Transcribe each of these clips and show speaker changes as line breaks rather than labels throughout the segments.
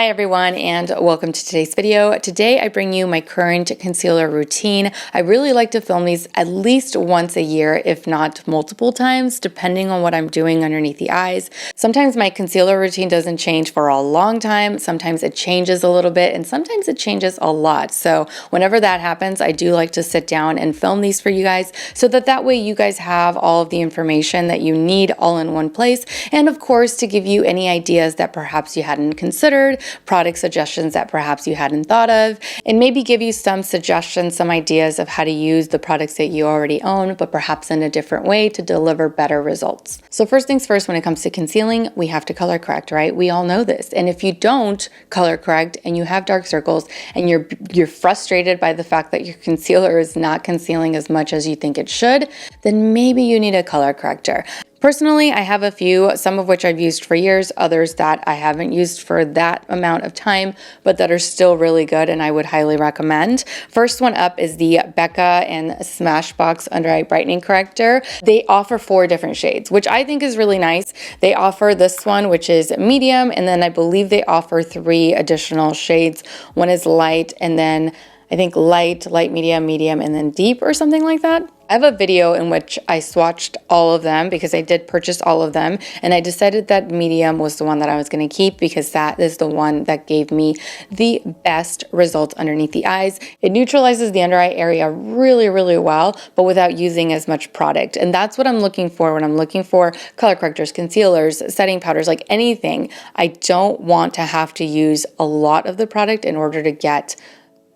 Hi everyone, and welcome to today's video. Today I bring you my current concealer routine. I really like to film these at least once a year, if not multiple times, depending on what I'm doing underneath the eyes. Sometimes my concealer routine doesn't change for a long time. Sometimes it changes a little bit, and sometimes it changes a lot. So whenever that happens, I do like to sit down and film these for you guys so that way you guys have all of the information that you need all in one place. And of course, to give you any ideas that perhaps you hadn't considered, product suggestions that perhaps you hadn't thought of, and maybe give you some suggestions, some ideas of how to use the products that you already own, but perhaps in a different way to deliver better results. So first things first, when it comes to concealing, we have to color correct, right? We all know this. And if you don't color correct and you have dark circles and you're frustrated by the fact that your concealer is not concealing as much as you think it should, then maybe you need a color corrector. Personally, I have a few, some of which I've used for years, others that I haven't used for that amount of time, but that are still really good and I would highly recommend. First one up is the Becca and Smashbox Under Eye Brightening Corrector. They offer 4 different shades, which I think is really nice. They offer this one, which is medium, and then I believe they offer 3 additional shades. One is light, and then I think light, medium, and then deep or something like that. I have a video in which I swatched all of them because I did purchase all of them, and I decided that medium was the one that I was going to keep because that is the one that gave me the best results underneath the eyes. It neutralizes the under eye area really, really well, but without using as much product. And that's what I'm looking for when I'm looking for color correctors, concealers, setting powders, like anything. I don't want to have to use a lot of the product in order to get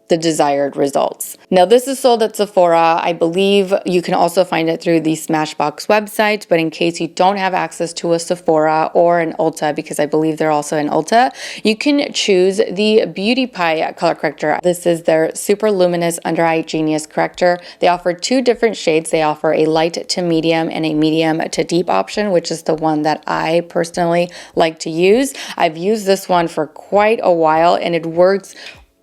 the desired results. Now, this is sold at Sephora. I believe you can also find it through the Smashbox website, but in case you don't have access to a Sephora or an Ulta, because I believe they're also in Ulta, you can choose the Beauty Pie color corrector. This is their Super Luminous Under Eye Genius Corrector. They offer 2 different shades. They offer a light to medium and a medium to deep option, which is the one that I personally like to use. I've used this one for quite a while, and it works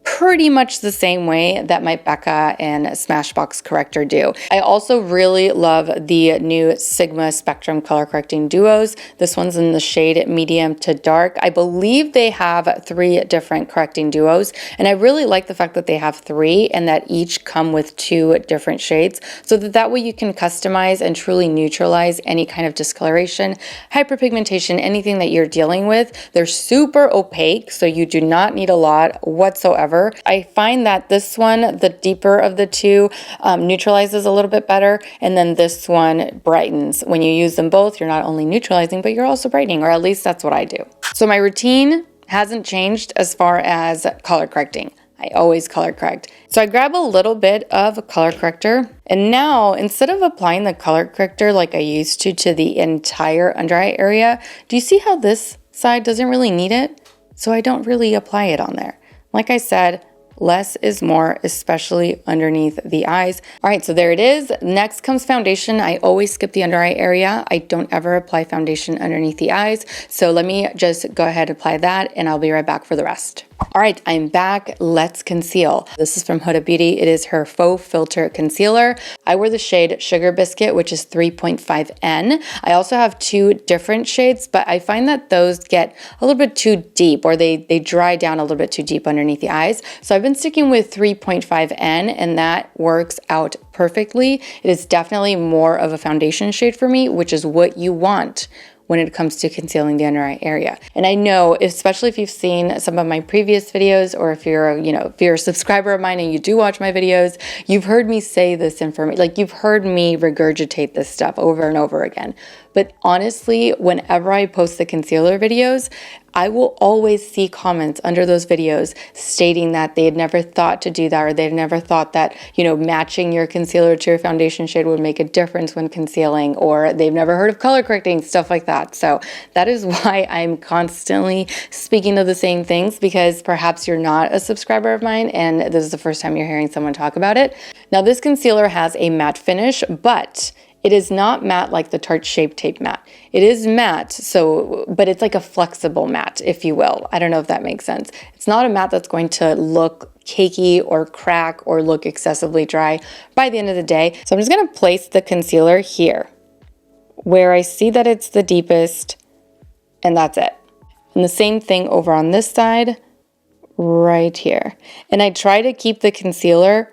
pretty much the same way that my Becca and Smashbox corrector do. I also really love the new Sigma Spectrum color correcting duos. This one's in the shade medium to dark. I believe they have 3 different correcting duos, and I really like the fact that they have 3 and that each come with 2 different shades so that way you can customize and truly neutralize any kind of discoloration, hyperpigmentation, anything that you're dealing with. They're super opaque, so you do not need a lot whatsoever. I find that this one, the deeper of the 2, neutralizes a little bit better, and then this one brightens. When you use them both, you're not only neutralizing, but you're also brightening, or at least that's what I do. So my routine hasn't changed as far as color correcting. I always color correct. So I grab a little bit of a color corrector, and now instead of applying the color corrector like I used to the entire under eye area, do you see how this side doesn't really need it? So I don't really apply it on there. Like I said, less is more, especially underneath the eyes. All right, so there it is. Next comes foundation. I always skip the under eye area. I don't ever apply foundation underneath the eyes. So let me just go ahead and apply that, and I'll be right back for the rest. All right, I'm back. Let's conceal. This is from Huda Beauty. It is her Faux Filter Concealer. I wear the shade Sugar Biscuit, which is 3.5N. I also have 2 different shades, but I find that those get a little bit too deep, or they dry down a little bit too deep underneath the eyes. So I've been sticking with 3.5N, and that works out perfectly. It is definitely more of a foundation shade for me, which is what you want when it comes to concealing the under eye area. And I know, especially if you've seen some of my previous videos, or if you're a subscriber of mine and you do watch my videos, you've heard me say this information, like you've heard me regurgitate this stuff over and over again. But honestly, whenever I post the concealer videos, I will always see comments under those videos stating that they had never thought to do that, or they had never thought that, matching your concealer to your foundation shade would make a difference when concealing, or they've never heard of color correcting, stuff like that. So that is why I'm constantly speaking of the same things, because perhaps you're not a subscriber of mine and this is the first time you're hearing someone talk about it. Now, this concealer has a matte finish, but it is not matte like the Tarte Shape Tape matte. It is matte, but it's like a flexible matte, if you will. I don't know if that makes sense. It's not a matte that's going to look cakey or crack or look excessively dry by the end of the day. So I'm just gonna place the concealer here where I see that it's the deepest, and that's it. And the same thing over on this side. right here. And I try to keep the concealer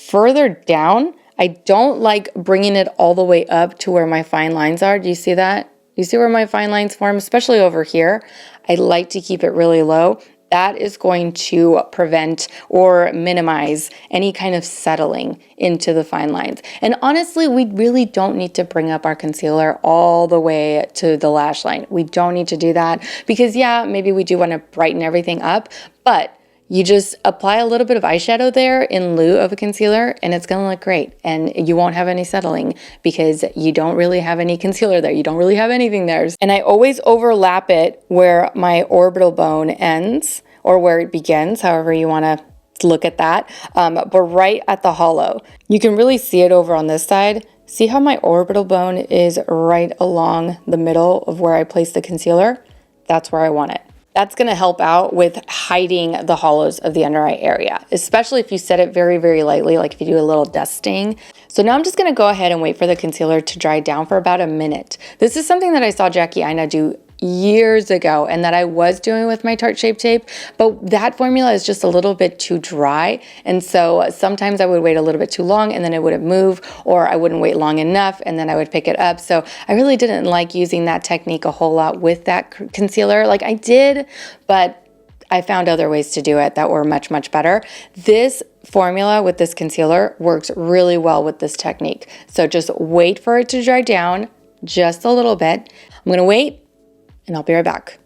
further down. I don't like bringing it all the way up to where my fine lines are. Do you see that? You see where my fine lines form, especially over here? I like to keep it really low. That is going to prevent or minimize any kind of settling into the fine lines. And honestly, we really don't need to bring up our concealer all the way to the lash line. We don't need to do that because yeah, maybe we do want to brighten everything up, but you just apply a little bit of eyeshadow there in lieu of a concealer and it's gonna look great. And you won't have any settling because you don't really have any concealer there. You don't really have anything there. And I always overlap it where my orbital bone ends or where it begins, however you wanna look at that, but right at the hollow. You can really see it over on this side. See how my orbital bone is right along the middle of where I place the concealer? That's where I want it. That's going to help out with hiding the hollows of the under eye area, especially if you set it very, very lightly, like if you do a little dusting. So now I'm just going to go ahead and wait for the concealer to dry down for about a minute. This is something that I saw Jackie Aina do years ago and that I was doing with my Tarte Shape Tape, but that formula is just a little bit too dry. And so sometimes I would wait a little bit too long and then it wouldn't move, or I wouldn't wait long enough and then I would pick it up. So I really didn't like using that technique a whole lot with that concealer. Like I did, but I found other ways to do it that were much, much better. This formula with this concealer works really well with this technique. So just wait for it to dry down just a little bit. I'm gonna wait and I'll be right back.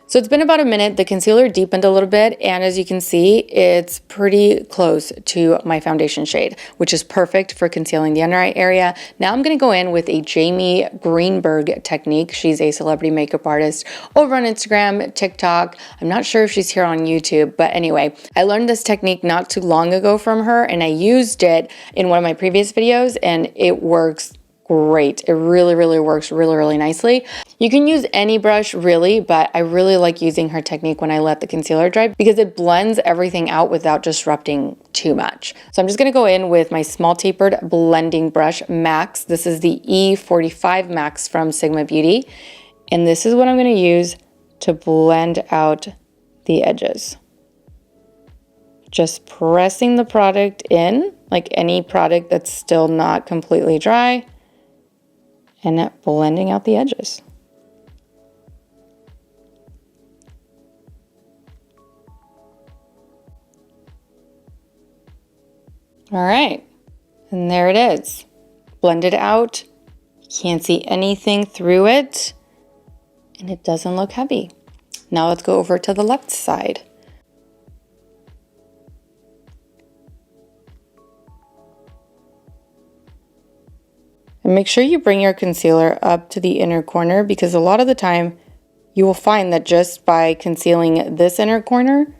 So it's been about a minute. The concealer deepened a little bit, and as you can see, it's pretty close to my foundation shade, which is perfect for concealing the under eye area. Now I'm gonna go in with a Jamie Greenberg technique. She's a celebrity makeup artist over on Instagram, TikTok. I'm not sure if she's here on YouTube, but anyway, I learned this technique not too long ago from her, and I used it in one of my previous videos, and it works great. It really, really works really, really nicely. You can use any brush really, but I really like using her technique when I let the concealer dry because it blends everything out without disrupting too much. So I'm just gonna go in with my small tapered blending brush, Max. This is the E45 Max from Sigma Beauty. And this is what I'm gonna use to blend out the edges. Just pressing the product in, like any product that's still not completely dry, and blending out the edges. All right, and there it is. Blended out, can't see anything through it, and it doesn't look heavy. Now let's go over to the left side. And make sure you bring your concealer up to the inner corner because a lot of the time you will find that just by concealing this inner corner,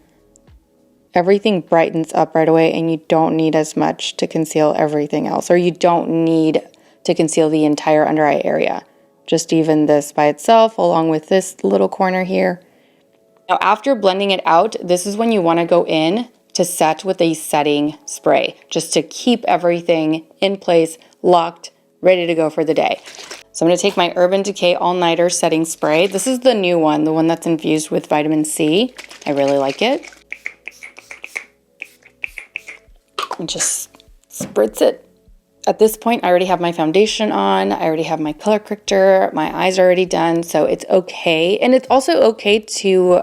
everything brightens up right away and you don't need as much to conceal everything else, or you don't need to conceal the entire under eye area. Just even this by itself along with this little corner here. Now after blending it out, this is when you want to go in to set with a setting spray just to keep everything in place, locked, ready to go for the day. So I'm going to take my Urban Decay All Nighter Setting Spray. This is the new one, the one that's infused with vitamin C. I really like it. And just spritz it. At this point, I already have my foundation on. I already have my color corrector. My eyes are already done, so it's okay. And it's also okay to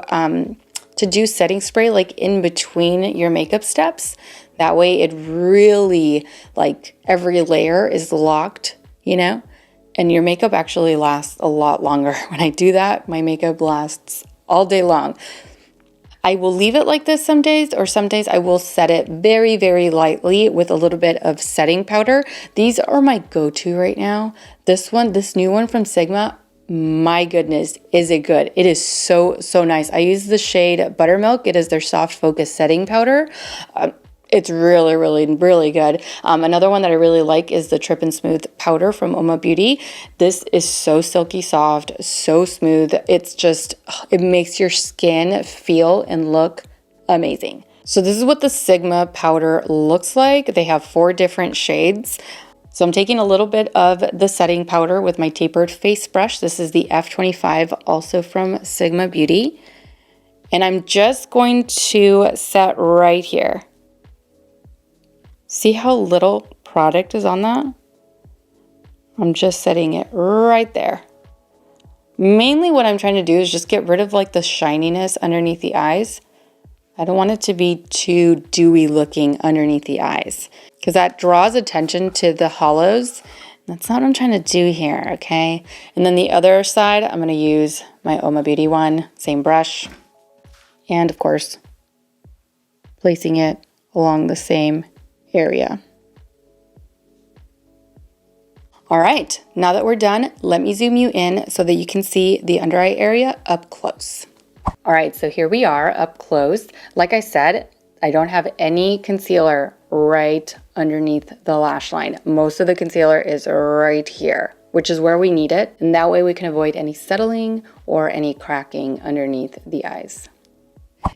do setting spray like in between your makeup steps. That way it really, like every layer is locked, you know, and your makeup actually lasts a lot longer. When I do that, my makeup lasts all day long. I will leave it like this some days, or some days I will set it very, very lightly with a little bit of setting powder. These are my go-to right now. This new one from Sigma, my goodness, is it good. It is so, so nice. I use the shade Buttermilk. It is their soft focus setting powder. It's really, really, really good. Another one that I really like is the Trip and Smooth powder from Oma Beauty. This is so silky soft, so smooth. It's just, it makes your skin feel and look amazing. So this is what the Sigma powder looks like. They have 4 different shades. So I'm taking a little bit of the setting powder with my tapered face brush. This is the F25, also from Sigma Beauty. And I'm just going to set right here. See how little product is on that? I'm just setting it right there. Mainly what I'm trying to do is just get rid of like the shininess underneath the eyes. I don't want it to be too dewy looking underneath the eyes because that draws attention to the hollows. That's not what I'm trying to do here, okay? And then the other side, I'm gonna use my Oma Beauty one, same brush. And of course, placing it along the same area. All right, now that we're done, let me zoom you in so that you can see the under eye area up close. All right, so here we are up close. Like I said, I don't have any concealer right underneath the lash line. Most of the concealer is right here, which is where we need it. And that way we can avoid any settling or any cracking underneath the eyes.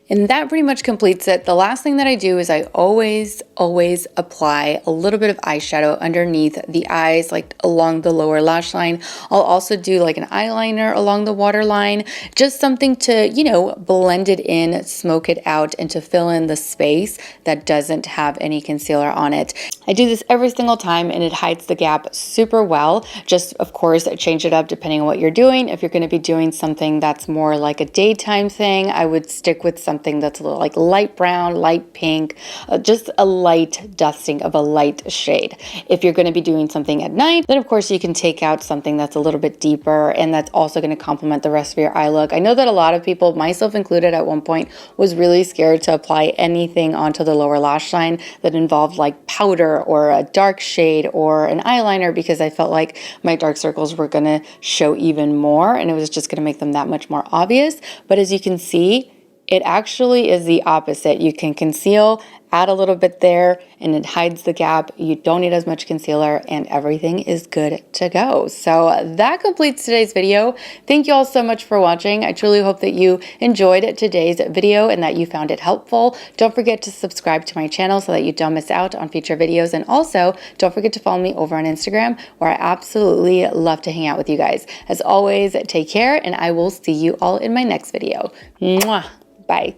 And that pretty much completes it. The last thing that I do is I always apply a little bit of eyeshadow underneath the eyes, like along the lower lash line. I'll also do like an eyeliner along the waterline, just something to, you know, blend it in, smoke it out, and to fill in the space that doesn't have any concealer on it. I do this every single time and it hides the gap super well. Just, of course, change it up depending on what you're doing. If you're going to be doing something that's more like a daytime thing, I would stick with something that's a little like light brown, light pink, just a light dusting of a light shade. If you're going to be doing something at night, then of course you can take out something that's a little bit deeper and that's also going to complement the rest of your eye look. I know that a lot of people, myself included at one point, was really scared to apply anything onto the lower lash line that involved like powder or a dark shade or an eyeliner because I felt like my dark circles were going to show even more and it was just going to make them that much more obvious. But as you can see, it actually is the opposite. You can conceal, add a little bit there, and it hides the gap. You don't need as much concealer, and everything is good to go. So that completes today's video. Thank you all so much for watching. I truly hope that you enjoyed today's video and that you found it helpful. Don't forget to subscribe to my channel so that you don't miss out on future videos. And also, don't forget to follow me over on Instagram, where I absolutely love to hang out with you guys. As always, take care, and I will see you all in my next video. Mwah! Bye.